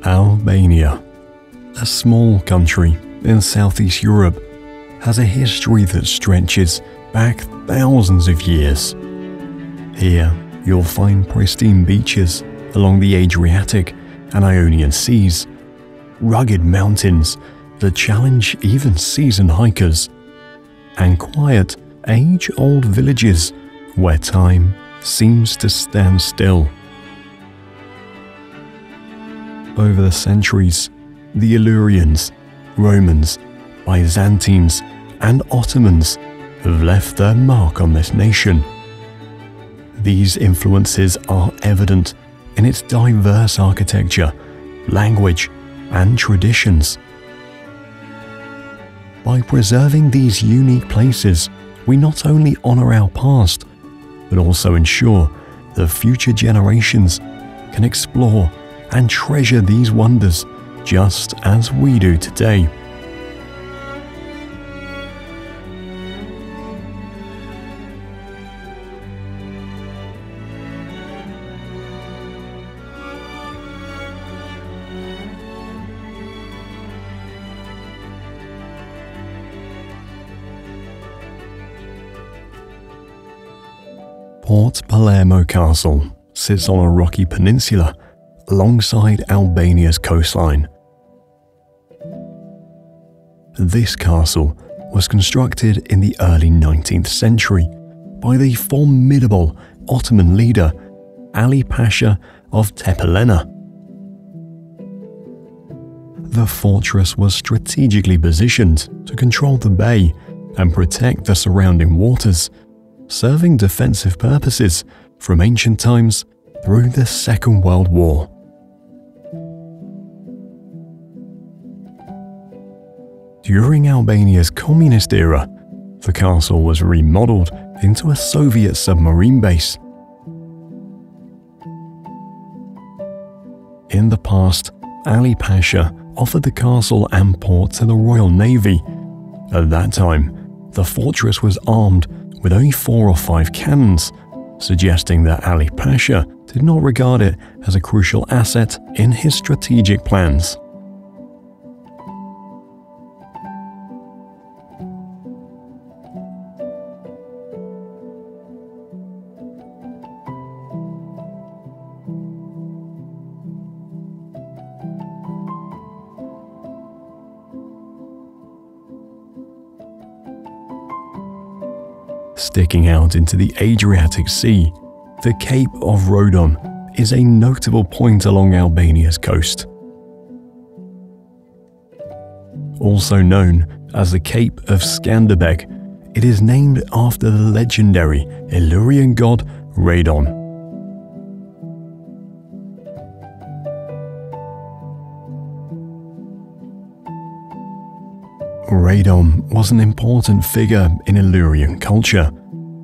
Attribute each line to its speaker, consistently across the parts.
Speaker 1: Albania, a small country in Southeast Europe, has a history that stretches back thousands of years. Here, you'll find pristine beaches along the Adriatic and Ionian Seas, rugged mountains that challenge even seasoned hikers, and quiet, age-old villages where time seems to stand still. Over the centuries, the Illyrians, Romans, Byzantines, and Ottomans have left their mark on this nation. These influences are evident in its diverse architecture, language, and traditions. By preserving these unique places, we not only honor our past, but also ensure that future generations can explore and treasure these wonders just as we do today. Port Palermo Castle sits on a rocky peninsula alongside Albania's coastline. This castle was constructed in the early 19th century by the formidable Ottoman leader Ali Pasha of Tepelena. The fortress was strategically positioned to control the bay and protect the surrounding waters, serving defensive purposes from ancient times through the Second World War. During Albania's communist era, the castle was remodeled into a Soviet submarine base. In the past, Ali Pasha offered the castle and port to the Royal Navy. At that time, the fortress was armed with only 4 or 5 cannons, suggesting that Ali Pasha did not regard it as a crucial asset in his strategic plans. Sticking out into the Adriatic Sea, the Cape of Rodon is a notable point along Albania's coast. Also known as the Cape of Skanderbeg, it is named after the legendary Illyrian god Radon. Radon was an important figure in Illyrian culture,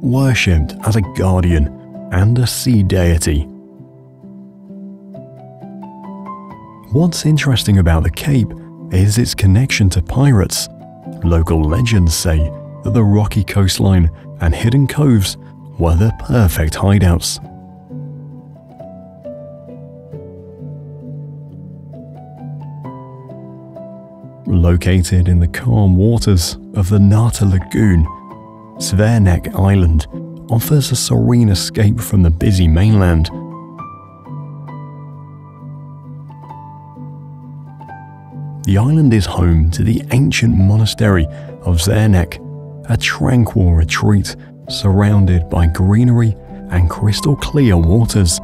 Speaker 1: worshipped as a guardian and a sea deity. What's interesting about the Cape is its connection to pirates. Local legends say that the rocky coastline and hidden coves were the perfect hideouts. Located in the calm waters of the Nata Lagoon, Zvernek Island offers a serene escape from the busy mainland. The island is home to the ancient monastery of Zvernek, a tranquil retreat surrounded by greenery and crystal clear waters.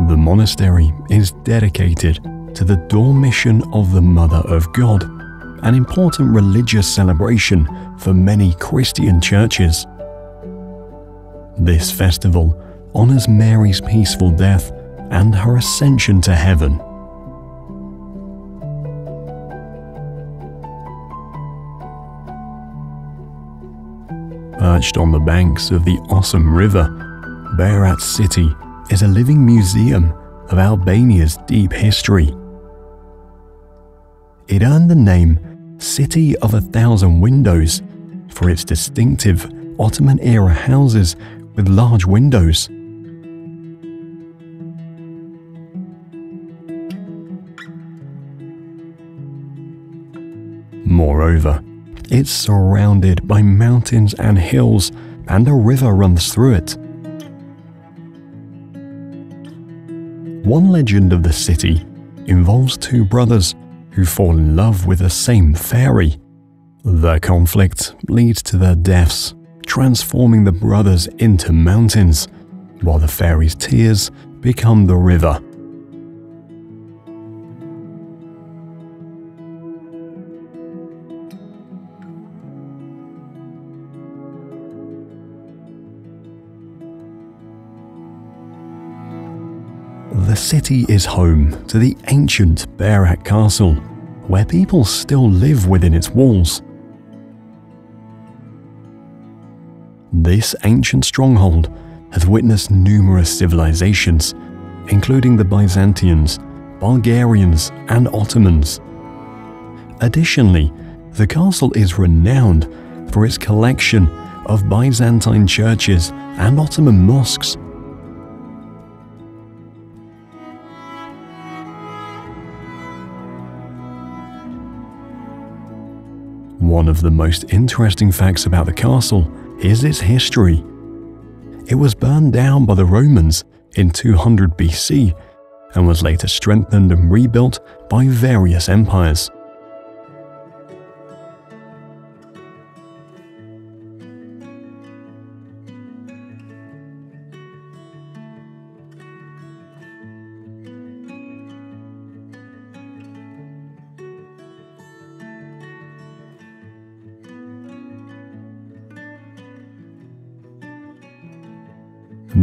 Speaker 1: The monastery is dedicated to the Dormition of the Mother of God, an important religious celebration for many Christian churches. This festival honors Mary's peaceful death and her ascension to heaven. Perched on the banks of the Osum River, Berat City is a living museum of Albania's deep history. It earned the name City of 1,000 Windows for its distinctive Ottoman-era houses with large windows. Moreover, it's surrounded by mountains and hills, and a river runs through it. One legend of the city involves two brothers who fall in love with the same fairy. The conflict leads to their deaths, transforming the brothers into mountains, while the fairy's tears become the river. The city is home to the ancient Barak Castle, where people still live within its walls. This ancient stronghold has witnessed numerous civilizations, including the Byzantines, Bulgarians, and Ottomans. Additionally, the castle is renowned for its collection of Byzantine churches and Ottoman mosques. One of the most interesting facts about the castle is its history. It was burned down by the Romans in 200 BC and was later strengthened and rebuilt by various empires.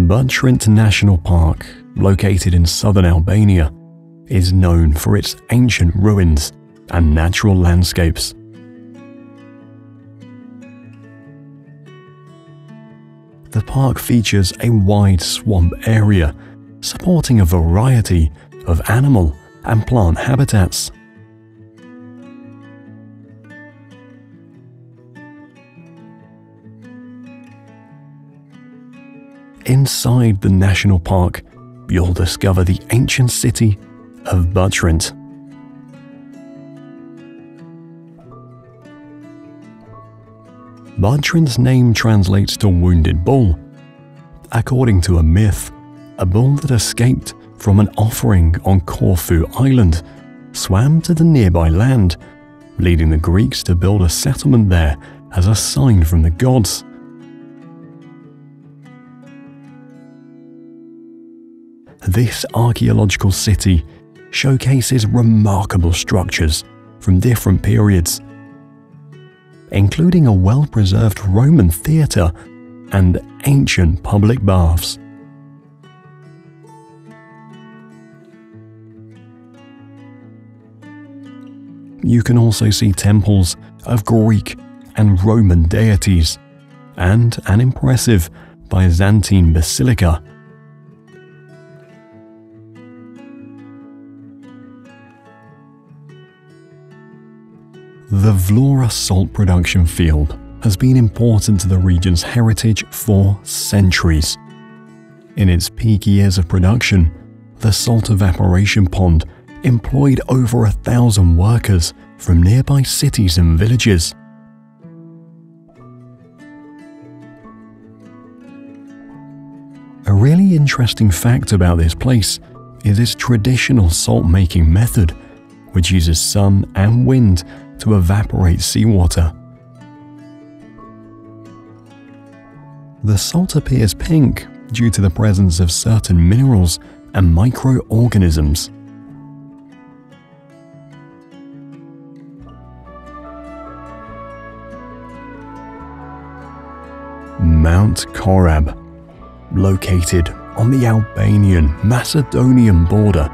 Speaker 1: Butrint National Park, located in southern Albania, is known for its ancient ruins and natural landscapes. The park features a wide swamp area, supporting a variety of animal and plant habitats. Inside the national park, you'll discover the ancient city of Butrint. Butrint's name translates to wounded bull. According to a myth, a bull that escaped from an offering on Corfu Island swam to the nearby land, leading the Greeks to build a settlement there as a sign from the gods. This archaeological city showcases remarkable structures from different periods, including a well-preserved Roman theatre and ancient public baths. You can also see temples of Greek and Roman deities, and an impressive Byzantine basilica. The Vlora salt production field has been important to the region's heritage for centuries. In its peak years of production, the salt evaporation pond employed over 1,000 workers from nearby cities and villages. A really interesting fact about this place is its traditional salt-making method, which uses sun and wind to evaporate seawater. The salt appears pink due to the presence of certain minerals and microorganisms. Mount Korab, located on the Albanian-Macedonian border,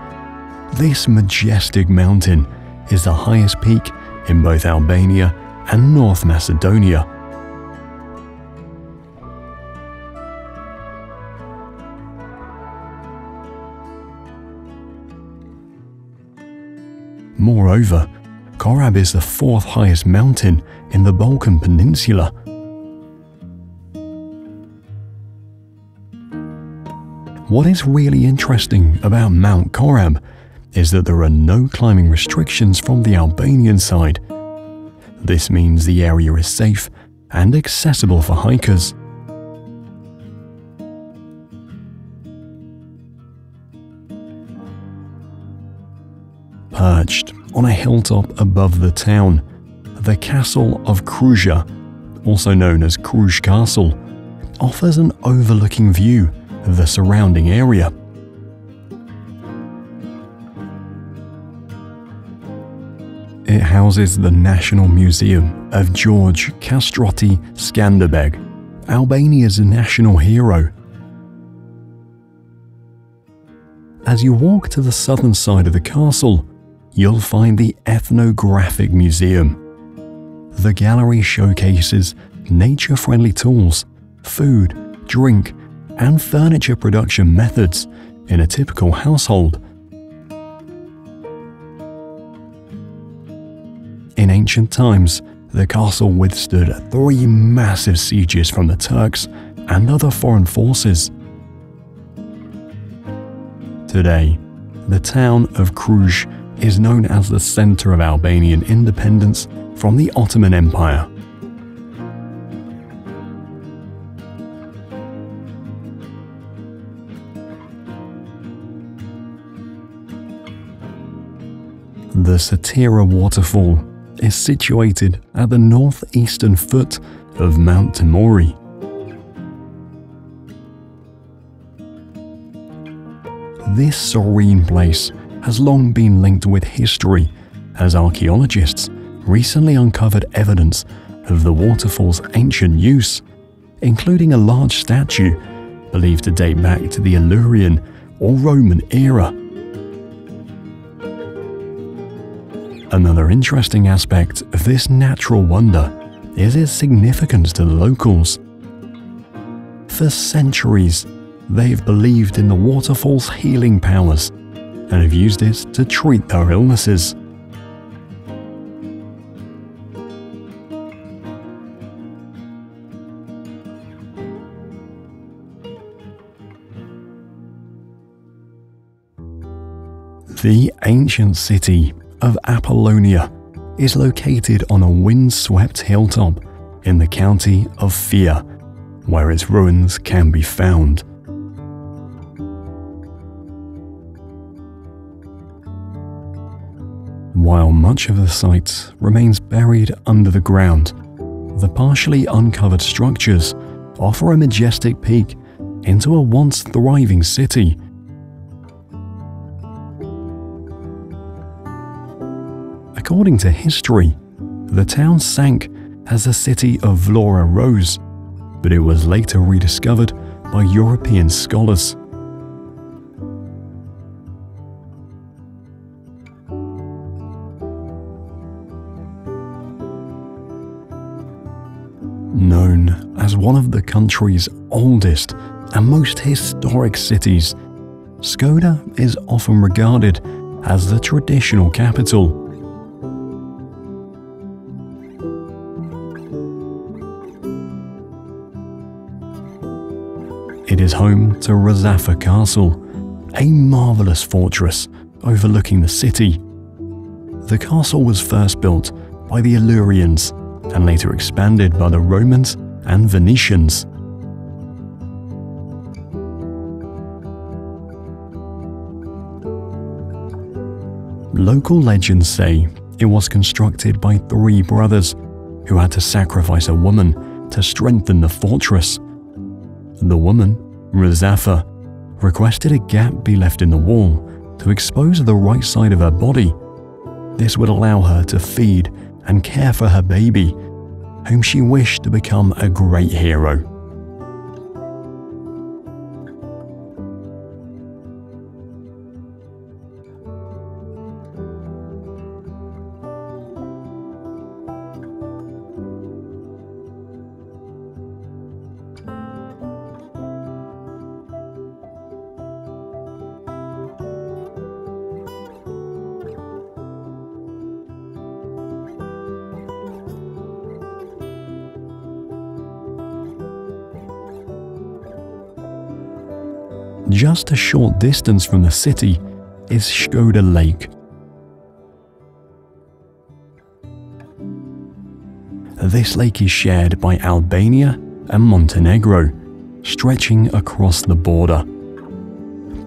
Speaker 1: this majestic mountain is the highest peak in both Albania and North Macedonia. Moreover, Korab is the fourth highest mountain in the Balkan Peninsula. What is really interesting about Mount Korab is that there are no climbing restrictions from the Albanian side. This means the area is safe and accessible for hikers. Perched on a hilltop above the town, the castle of Kruja, also known as Kruj Castle, offers an overlooking view of the surrounding area. It houses the National Museum of George Kastroti Skanderbeg, Albania's national hero. As you walk to the southern side of the castle, you'll find the Ethnographic Museum. The gallery showcases nature-friendly tools, food, drink, and furniture production methods in a typical household. In ancient times, the castle withstood 3 massive sieges from the Turks and other foreign forces. Today, the town of Kruj is known as the center of Albanian independence from the Ottoman Empire. The Satira waterfall is situated at the northeastern foot of Mount Timori. This serene place has long been linked with history, as archaeologists recently uncovered evidence of the waterfall's ancient use, including a large statue believed to date back to the Illyrian or Roman era. Another interesting aspect of this natural wonder is its significance to the locals. For centuries, they've believed in the waterfall's healing powers and have used it to treat their illnesses. The ancient city of Apollonia is located on a wind-swept hilltop in the county of Fia, where its ruins can be found. While much of the site remains buried under the ground, the partially uncovered structures offer a majestic peek into a once thriving city. According to history, the town sank as the city of Vlora rose, but it was later rediscovered by European scholars. Known as one of the country's oldest and most historic cities, Skoda is often regarded as the traditional capital. It is home to Razafa Castle, a marvelous fortress overlooking the city. The castle was first built by the Illyrians and later expanded by the Romans and Venetians. Local legends say it was constructed by 3 brothers who had to sacrifice a woman to strengthen the fortress. The woman, Razafa, requested a gap be left in the wall to expose the right side of her body. This would allow her to feed and care for her baby, whom she wished to become a great hero. Just a short distance from the city is Skoda Lake. This lake is shared by Albania and Montenegro, stretching across the border.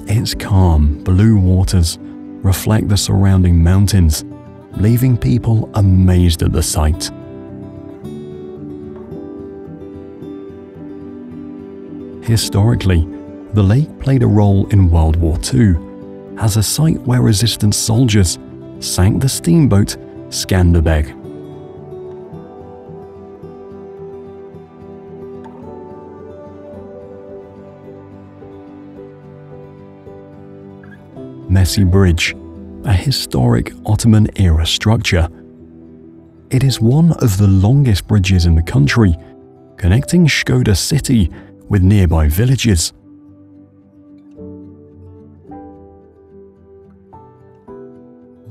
Speaker 1: Its calm blue waters reflect the surrounding mountains, leaving people amazed at the sight. Historically, the lake played a role in World War II as a site where resistance soldiers sank the steamboat Skanderbeg. Messy Bridge, a historic Ottoman-era structure. It is one of the longest bridges in the country, connecting Skoda city with nearby villages.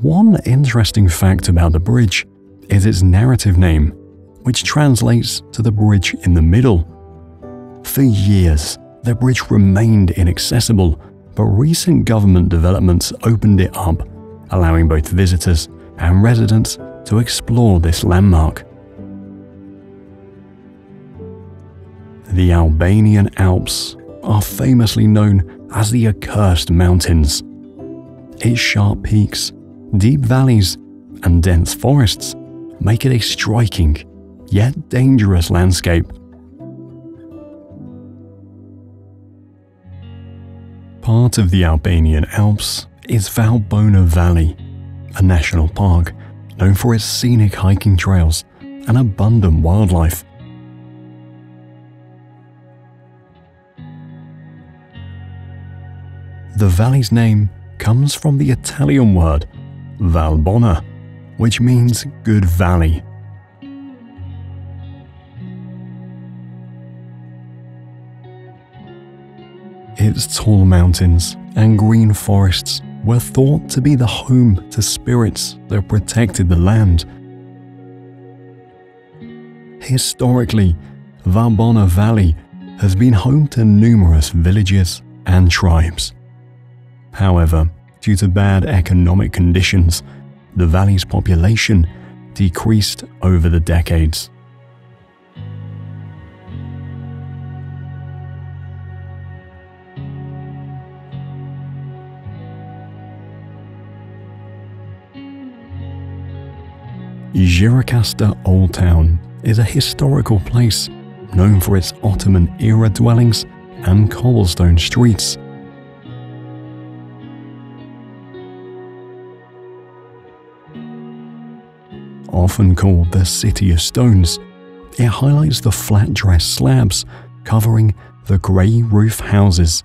Speaker 1: One interesting fact about the bridge is its narrative name, which translates to the bridge in the middle. For years, the bridge remained inaccessible, but recent government developments opened it up, allowing both visitors and residents to explore this landmark. The Albanian Alps are famously known as the Accursed Mountains. Its sharp peaks, deep valleys, and dense forests make it a striking yet dangerous landscape. Part of the Albanian Alps is Valbona Valley, a national park known for its scenic hiking trails and abundant wildlife. The valley's name comes from the Italian word Valbona, which means good valley. Its tall mountains and green forests were thought to be the home to spirits that protected the land. Historically, Valbona Valley has been home to numerous villages and tribes. However, due to bad economic conditions, the valley's population decreased over the decades. Gjirokastër Old Town is a historical place known for its Ottoman-era dwellings and cobblestone streets. Often called the City of Stones, it highlights the flat dress slabs covering the grey roof houses.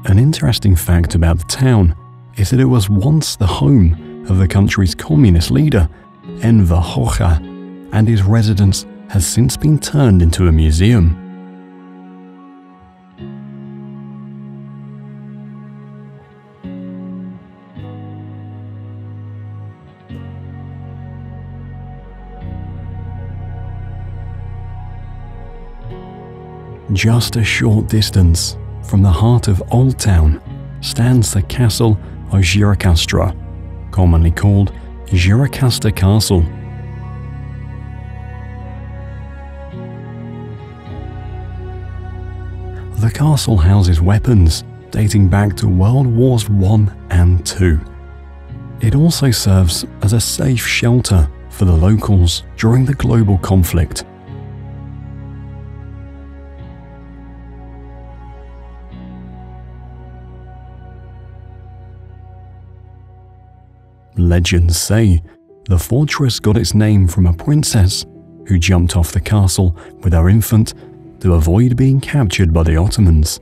Speaker 1: An interesting fact about the town is that it was once the home of the country's communist leader, Enver Hoxha, and his residence has since been turned into a museum. Just a short distance from the heart of Old Town stands the castle of Gjirokastra, commonly called Gjirokastër Castle. The castle houses weapons dating back to World Wars I and II. It also serves as a safe shelter for the locals during the global conflict. Legends say the fortress got its name from a princess who jumped off the castle with her infant to avoid being captured by the Ottomans.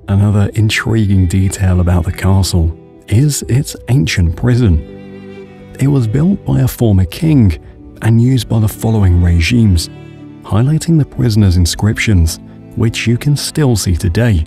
Speaker 1: Another intriguing detail about the castle is its ancient prison. It was built by a former king and used by the following regimes, highlighting the prisoners' inscriptions, which you can still see today.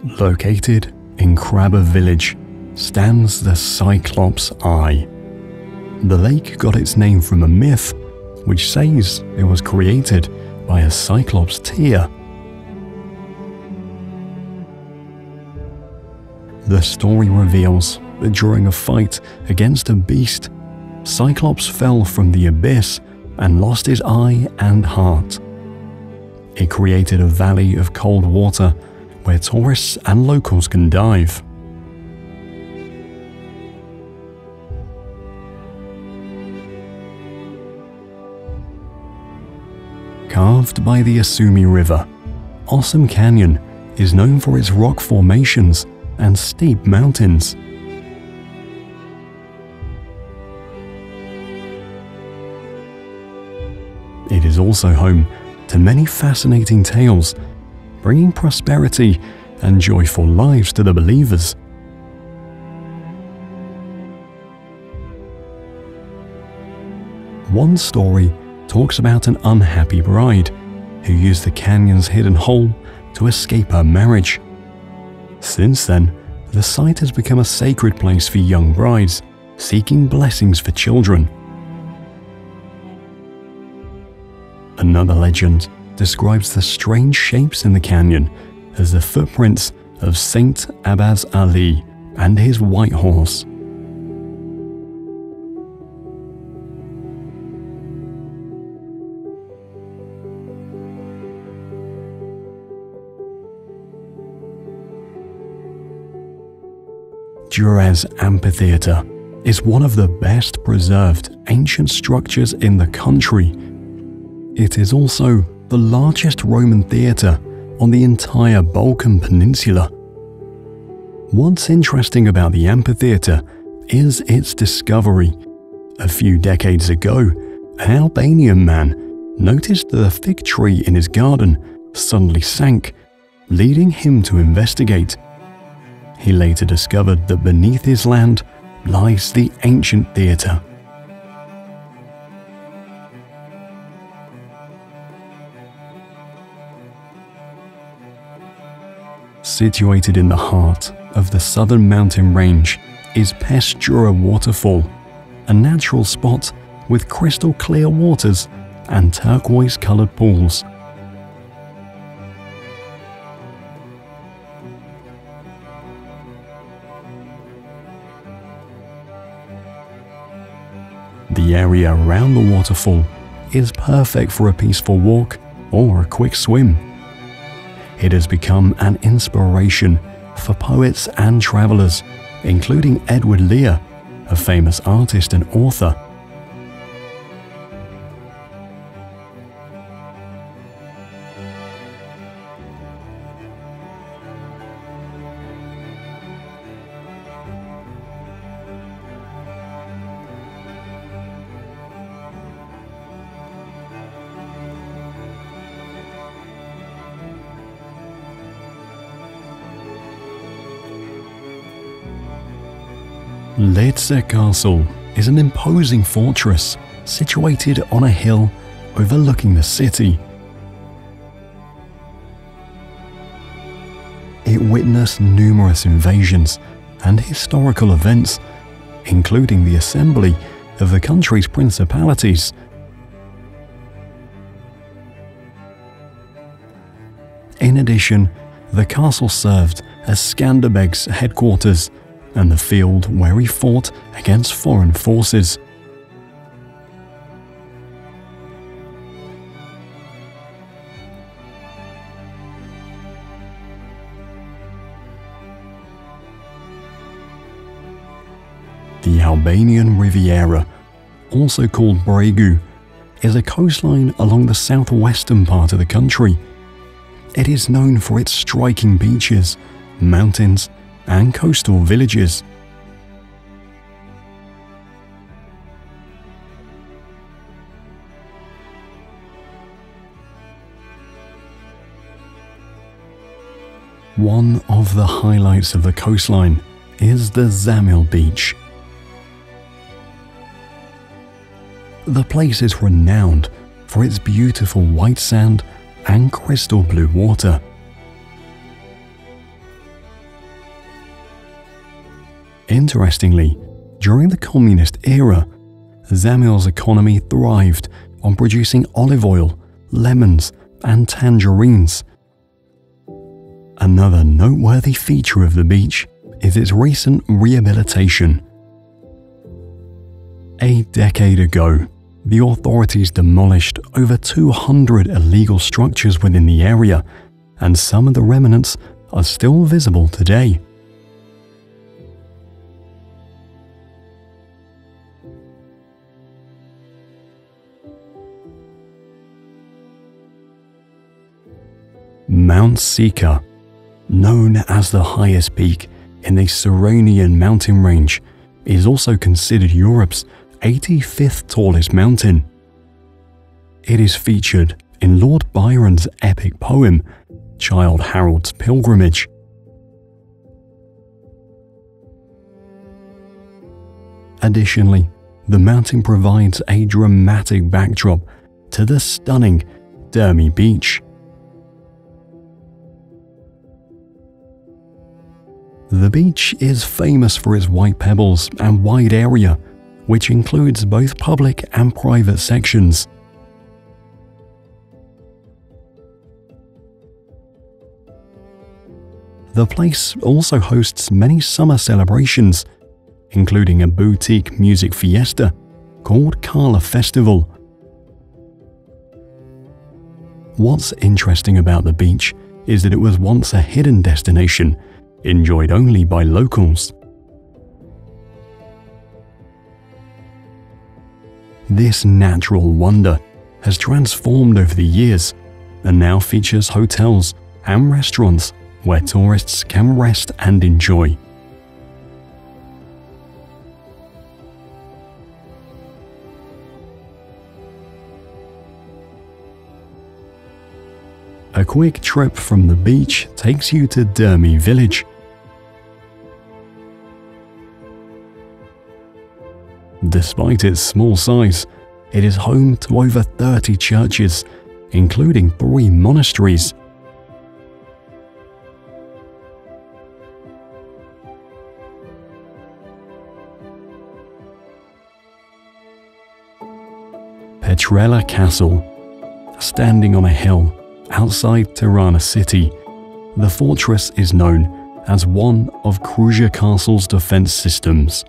Speaker 1: Located in Krabbe village stands the Cyclops Eye. The lake got its name from a myth which says it was created by a Cyclops tear. The story reveals that during a fight against a beast, Cyclops fell from the abyss and lost his eye and heart. It created a valley of cold water where tourists and locals can dive. Carved by the Asumi River, Awesome Canyon is known for its rock formations and steep mountains. It is also home to many fascinating tales, bringing prosperity and joyful lives to the believers. One story talks about an unhappy bride who used the canyon's hidden hole to escape her marriage. Since then, the site has become a sacred place for young brides seeking blessings for children. Another legend describes the strange shapes in the canyon as the footprints of Saint Abbas Ali and his white horse. Juarez Amphitheater is one of the best preserved ancient structures in the country. It is also the largest Roman theatre on the entire Balkan Peninsula. What's interesting about the amphitheatre is its discovery. A few decades ago, an Albanian man noticed that a fig tree in his garden suddenly sank, leading him to investigate. He later discovered that beneath his land lies the ancient theatre. Situated in the heart of the southern mountain range is Pestura Waterfall, a natural spot with crystal clear waters and turquoise-colored pools. The area around the waterfall is perfect for a peaceful walk or a quick swim. It has become an inspiration for poets and travelers, including Edward Lear, a famous artist and author. Ledse Castle is an imposing fortress situated on a hill overlooking the city. It witnessed numerous invasions and historical events, including the assembly of the country's principalities. In addition, the castle served as Skanderbeg's headquarters and the field where he fought against foreign forces. The Albanian Riviera, also called Bregu, is a coastline along the southwestern part of the country. It is known for its striking beaches, mountains, and coastal villages. One of the highlights of the coastline is the Zamil Beach. The place is renowned for its beautiful white sand and crystal blue water. Interestingly, during the communist era, Zamil's economy thrived on producing olive oil, lemons, and tangerines. Another noteworthy feature of the beach is its recent rehabilitation. A decade ago, the authorities demolished over 200 illegal structures within the area, and some of the remnants are still visible today. Mount Sika, known as the highest peak in the Serenian mountain range, is also considered Europe's 85th tallest mountain. It is featured in Lord Byron's epic poem, Childe Harold's Pilgrimage. Additionally, the mountain provides a dramatic backdrop to the stunning Dermy Beach. The beach is famous for its white pebbles and wide area, which includes both public and private sections. The place also hosts many summer celebrations, including a boutique music fiesta called Kala Festival. What's interesting about the beach is that it was once a hidden destination, enjoyed only by locals. This natural wonder has transformed over the years and now features hotels and restaurants where tourists can rest and enjoy. A quick trip from the beach takes you to Dermy village. Despite its small size, it is home to over 30 churches, including 3 monasteries. Petrella Castle. Standing on a hill outside Tirana city, the fortress is known as one of Kruja Castle's defense systems.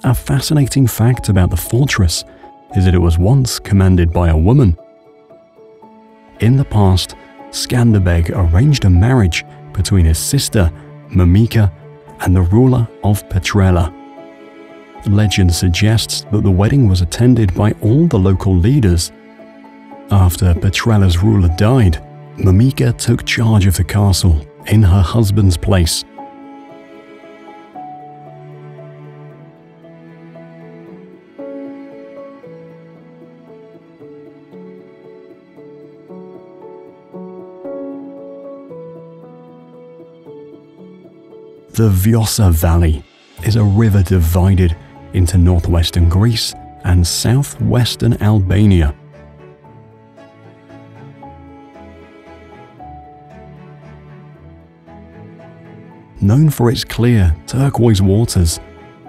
Speaker 1: A fascinating fact about the fortress is that it was once commanded by a woman. In the past, Skanderbeg arranged a marriage between his sister, Mamika, and the ruler of Petrella. Legend suggests that the wedding was attended by all the local leaders. After Petrella's ruler died, Mamika took charge of the castle in her husband's place. The Vjosa Valley is a river divided into northwestern Greece and southwestern Albania. Known for its clear, turquoise waters,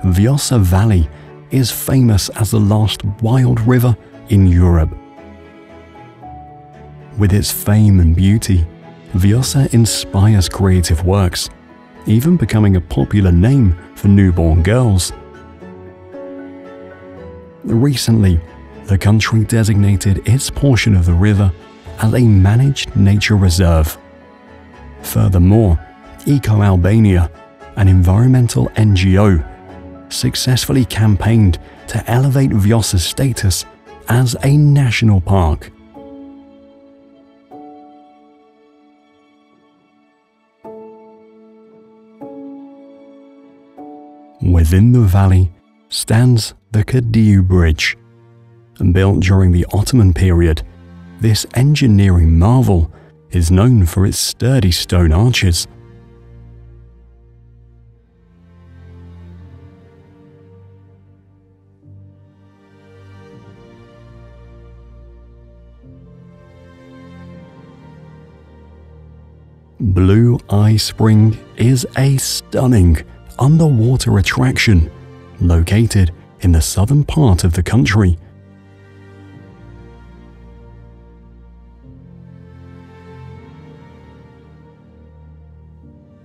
Speaker 1: Vjosa Valley is famous as the last wild river in Europe. With its fame and beauty, Vjosa inspires creative works, even becoming a popular name for newborn girls. Recently, the country designated its portion of the river as a managed nature reserve. Furthermore, Eco Albania, an environmental NGO, successfully campaigned to elevate Vjosa's status as a national park. Within the valley stands the Kadiu Bridge. Built during the Ottoman period, this engineering marvel is known for its sturdy stone arches. Blue Eye Spring is a stunning underwater attraction located in the southern part of the country.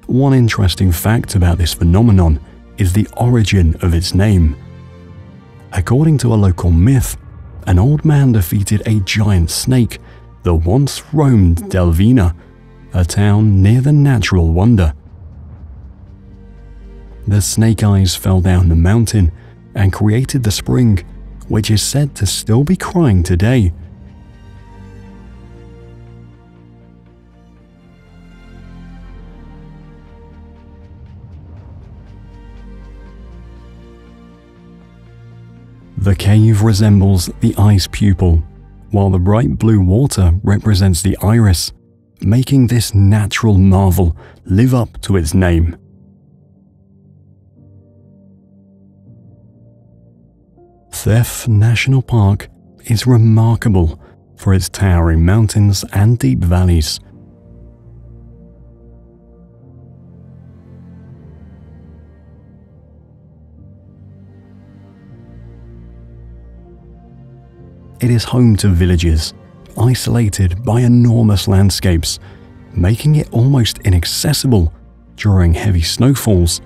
Speaker 1: One interesting fact about this phenomenon is the origin of its name. According to a local myth, an old man defeated a giant snake that once roamed Delvina, a town near the natural wonder. The snake eyes fell down the mountain and created the spring, which is said to still be crying today. The cave resembles the ice pupil, while the bright blue water represents the iris, making this natural marvel live up to its name. Theth National Park is remarkable for its towering mountains and deep valleys. It is home to villages, isolated by enormous landscapes, making it almost inaccessible during heavy snowfalls.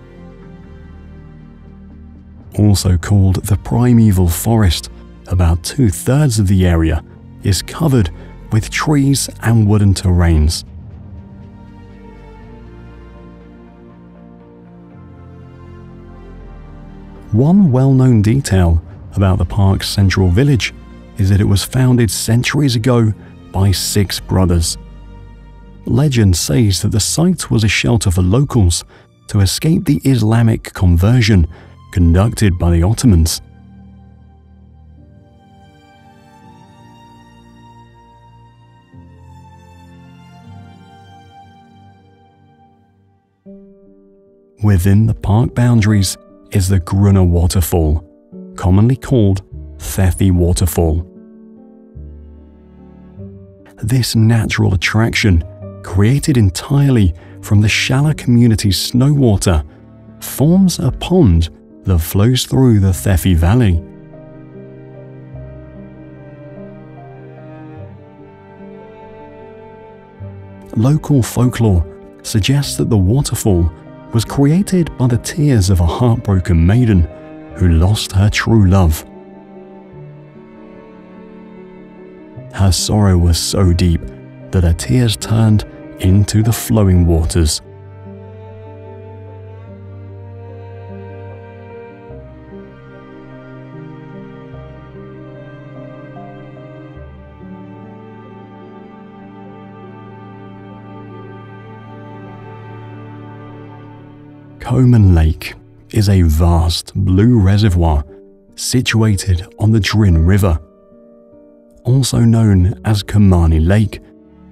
Speaker 1: Also called the primeval forest, about 2/3 of the area is covered with trees and wooden terrains. One well-known detail about the park's central village is that it was founded centuries ago by 6 brothers. Legend says that the site was a shelter for locals to escape the Islamic conversion conducted by the Ottomans. Within the park boundaries is the Grunna waterfall, commonly called Thethi Waterfall. This natural attraction, created entirely from the Shalla community's snow water, forms a pond that flows through the Thethi Valley. Local folklore suggests that the waterfall was created by the tears of a heartbroken maiden who lost her true love. Her sorrow was so deep that her tears turned into the flowing waters. Coman Lake is a vast blue reservoir situated on the Drin River. Also known as Kamani Lake,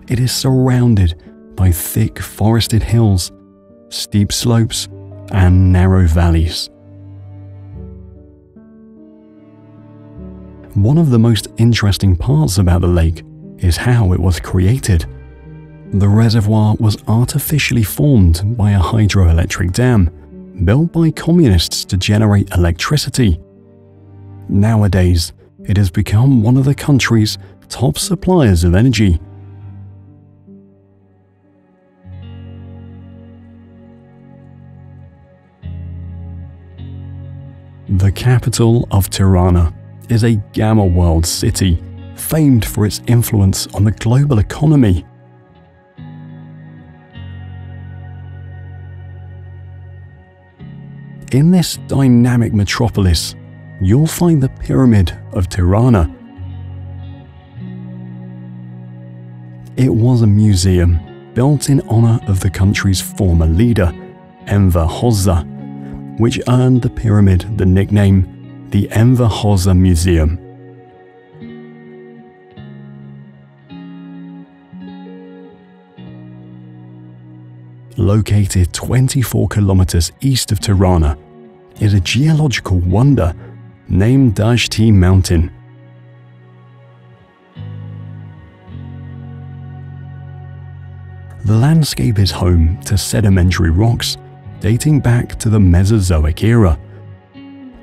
Speaker 1: it is surrounded by thick forested hills, steep slopes, and narrow valleys. One of the most interesting parts about the lake is how it was created. The reservoir was artificially formed by a hydroelectric dam built by communists to generate electricity. Nowadays, it has become one of the country's top suppliers of energy. The capital of Tirana is a Gamma World city, famed for its influence on the global economy. In this dynamic metropolis, you'll find the Pyramid of Tirana. It was a museum built in honor of the country's former leader, Enver Hoxha, which earned the pyramid the nickname the Enver Hoxha Museum. Located 24 kilometers east of Tirana is a geological wonder named Dajti Mountain. The landscape is home to sedimentary rocks dating back to the Mesozoic era.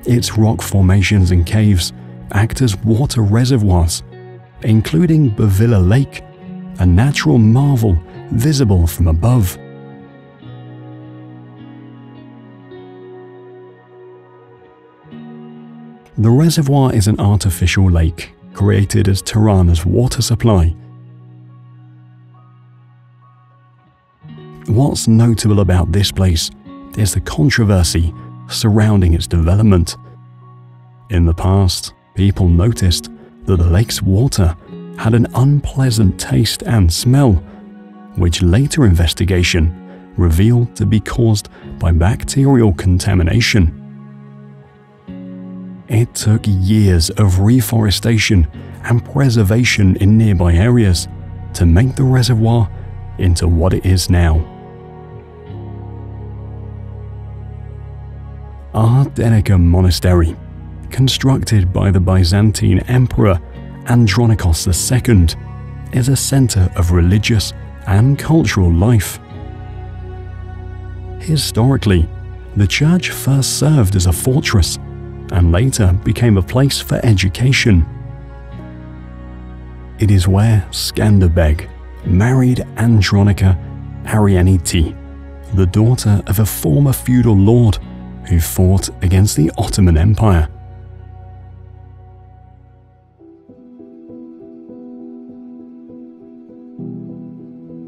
Speaker 1: Its rock formations and caves act as water reservoirs, including Bovilla Lake, a natural marvel visible from above. The reservoir is an artificial lake created as Tirana's water supply. What's notable about this place is the controversy surrounding its development. In the past, people noticed that the lake's water had an unpleasant taste and smell, which later investigation revealed to be caused by bacterial contamination. It took years of reforestation and preservation in nearby areas to make the reservoir into what it is now. Ardenica Monastery, constructed by the Byzantine Emperor Andronikos II, is a center of religious and cultural life. Historically, the church first served as a fortress and later became a place for education. It is where Skanderbeg married Andronica Arianiti, the daughter of a former feudal lord who fought against the Ottoman Empire.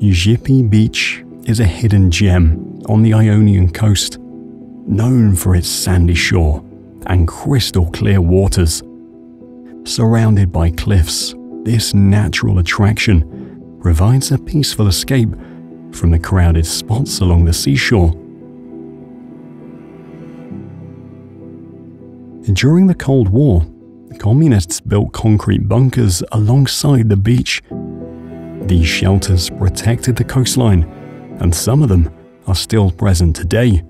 Speaker 1: Gipi Beach is a hidden gem on the Ionian coast, known for its sandy shore and crystal clear waters. Surrounded by cliffs, this natural attraction provides a peaceful escape from the crowded spots along the seashore. During the Cold War, communists built concrete bunkers alongside the beach. These shelters protected the coastline, and some of them are still present today.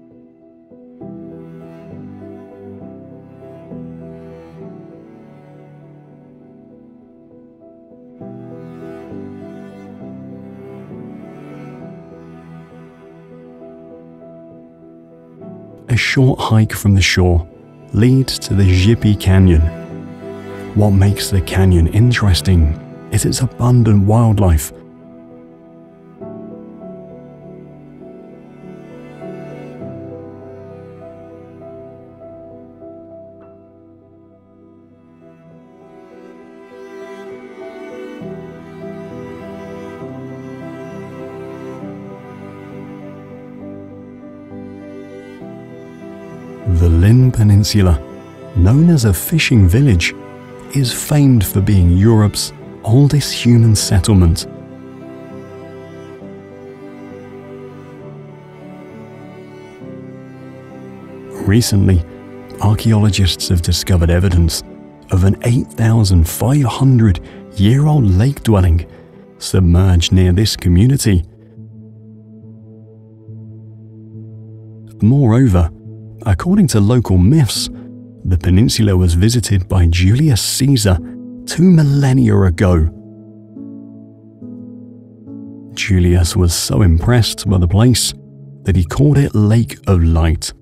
Speaker 1: A short hike from the shore leads to the Gipi Canyon. What makes the canyon interesting is its abundant wildlife. The Lin Peninsula, known as a fishing village, is famed for being Europe's oldest human settlement. Recently, archaeologists have discovered evidence of an 8,500-year-old lake dwelling submerged near this community. Moreover, according to local myths, the peninsula was visited by Julius Caesar 2 millennia ago. Julius was so impressed by the place that he called it Lake of Light.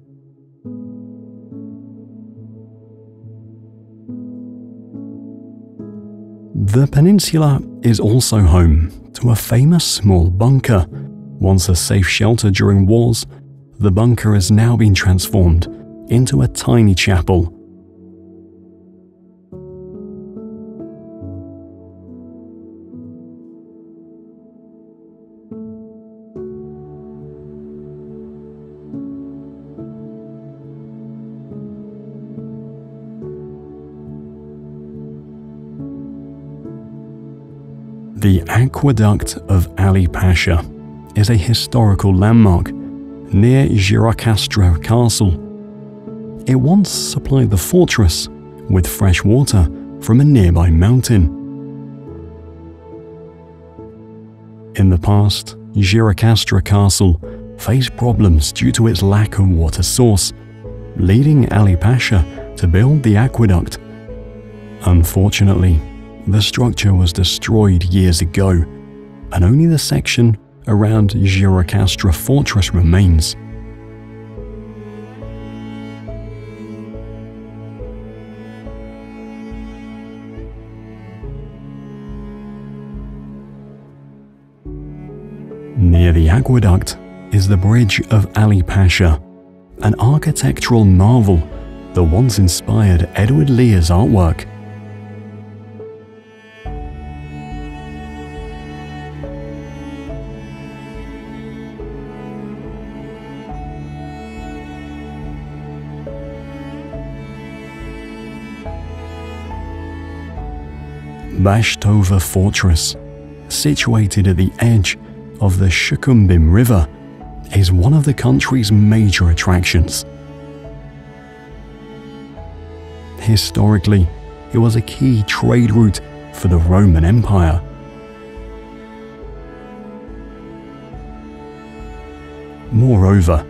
Speaker 1: The peninsula is also home to a famous small bunker. Once a safe shelter during wars, the bunker has now been transformed into a tiny chapel. The Aqueduct of Ali Pasha is a historical landmark near Gjirokastra Castle. It once supplied the fortress with fresh water from a nearby mountain. In the past, Gjirokastra Castle faced problems due to its lack of water source, leading Ali Pasha to build the aqueduct. Unfortunately, the structure was destroyed years ago, and only the section around Gjirokastra fortress remains. Near the aqueduct is the Bridge of Ali Pasha, an architectural marvel that once inspired Edward Lear's artwork. Bashtova Fortress, situated at the edge of the Shukumbim River, is one of the country's major attractions. Historically, it was a key trade route for the Roman Empire. Moreover,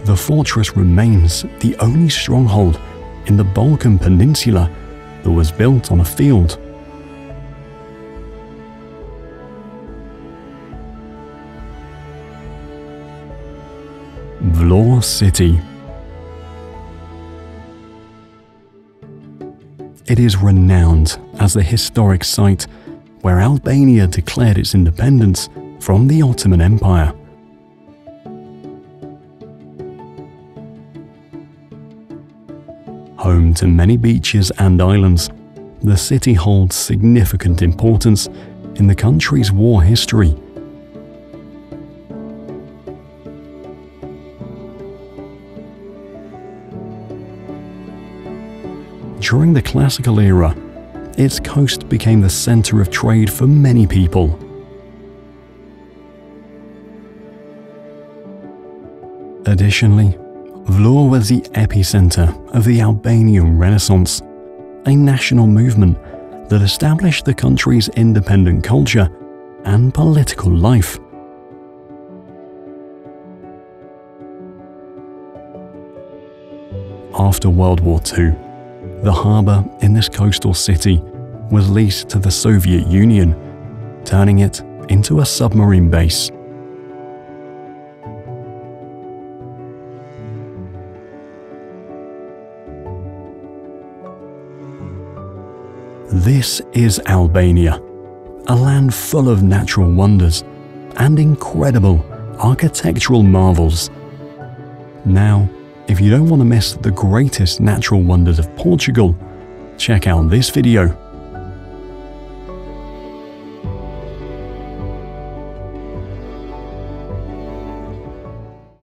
Speaker 1: the fortress remains the only stronghold in the Balkan Peninsula that was built on a field. Vlor City. It is renowned as the historic site where Albania declared its independence from the Ottoman Empire. Home to many beaches and islands, the city holds significant importance in the country's war history. During the classical era, its coast became the center of trade for many people. Additionally, Vlor was the epicenter of the Albanian Renaissance, a national movement that established the country's independent culture and political life. After World War II, the harbour in this coastal city was leased to the Soviet Union, turning it into a submarine base. This is Albania, a land full of natural wonders and incredible architectural marvels. Now, if you don't want to miss the greatest natural wonders of Portugal, check out this video.